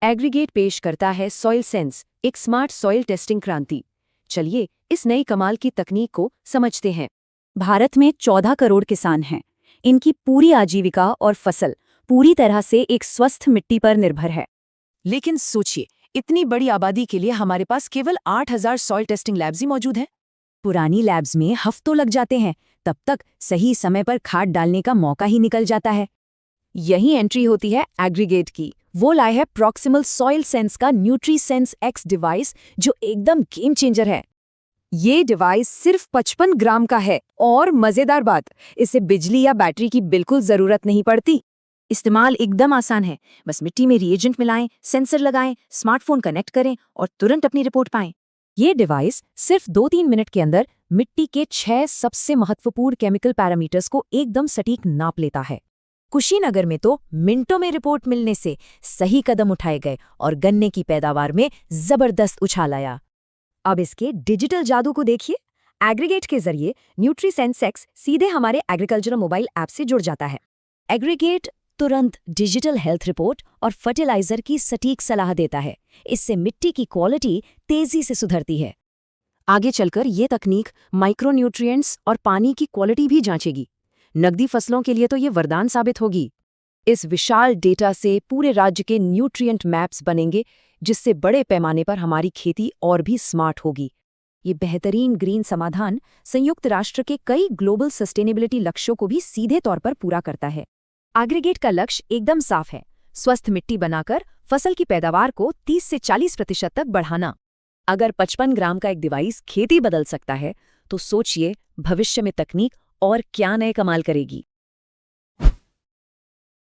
Aggregate पेश करता है सॉइल सेंस, एक स्मार्ट सॉइल टेस्टिंग क्रांति। चलिए इस नई कमाल की तकनीक को समझते हैं। भारत में 14 करोड़ किसान हैं। इनकी पूरी आजीविका और फसल पूरी तरह से एक स्वस्थ मिट्टी पर निर्भर है। लेकिन सोचिए, इतनी बड़ी आबादी के लिए हमारे पास केवल 8,000 सॉइल टेस्टिंग लैब्स ही मौजूद हैं। पुरानी लैब्स में हफ्तों लग जाते हैं, तब तक सही समय पर खाद डालने का मौका ही निकल जाता है। यही एंट्री होती है एग्रीगेट की। वो लाए है प्रॉक्सिमल सॉइल सेंस का न्यूट्रीसेंस एक्स डिवाइस, जो एकदम गेम चेंजर है। ये डिवाइस सिर्फ 55 ग्राम का है और मजेदार बात, इसे बिजली या बैटरी की बिल्कुल जरूरत नहीं पड़ती। इस्तेमाल एकदम आसान है। बस मिट्टी में रिएजेंट मिलाएं, सेंसर लगाएं, स्मार्टफोन कनेक्ट करें और तुरंत अपनी रिपोर्ट पाएं। ये डिवाइस सिर्फ 2-3 मिनट के अंदर मिट्टी के 6 सबसे महत्वपूर्ण केमिकल पैरामीटर्स को एकदम सटीक नाप लेता है। कुशीनगर में तो मिनटों में रिपोर्ट मिलने से सही कदम उठाए गए और गन्ने की पैदावार में जबरदस्त उछाल आया। अब इसके डिजिटल जादू को देखिए। एग्रीगेट के जरिए न्यूट्रीसेंस एक्स सीधे हमारे एग्रीकल्चरल मोबाइल ऐप से जुड़ जाता है। एग्रीगेट तुरंत डिजिटल हेल्थ रिपोर्ट और फर्टिलाइजर की सटीक सलाह देता है। इससे मिट्टी की क्वालिटी तेजी से सुधरती है। आगे चलकर ये तकनीक माइक्रोन्यूट्रिएंट्स और पानी की क्वालिटी भी जांचेगी। नकदी फसलों के लिए तो ये वरदान साबित होगी। इस विशाल डेटा से पूरे राज्य के न्यूट्रिएंट मैप्स बनेंगे, जिससे बड़े पैमाने पर हमारी खेती और भी स्मार्ट होगी। ये बेहतरीन ग्रीन समाधान संयुक्त राष्ट्र के कई ग्लोबल सस्टेनेबिलिटी लक्ष्यों को भी सीधे तौर पर पूरा करता है। एग्रीगेट का लक्ष्य एकदम साफ है, स्वस्थ मिट्टी बनाकर फसल की पैदावार को 30 से 40% तक बढ़ाना। अगर 55 ग्राम का एक डिवाइस खेती बदल सकता है, तो सोचिए भविष्य में तकनीक और क्या नए कमाल करेगी।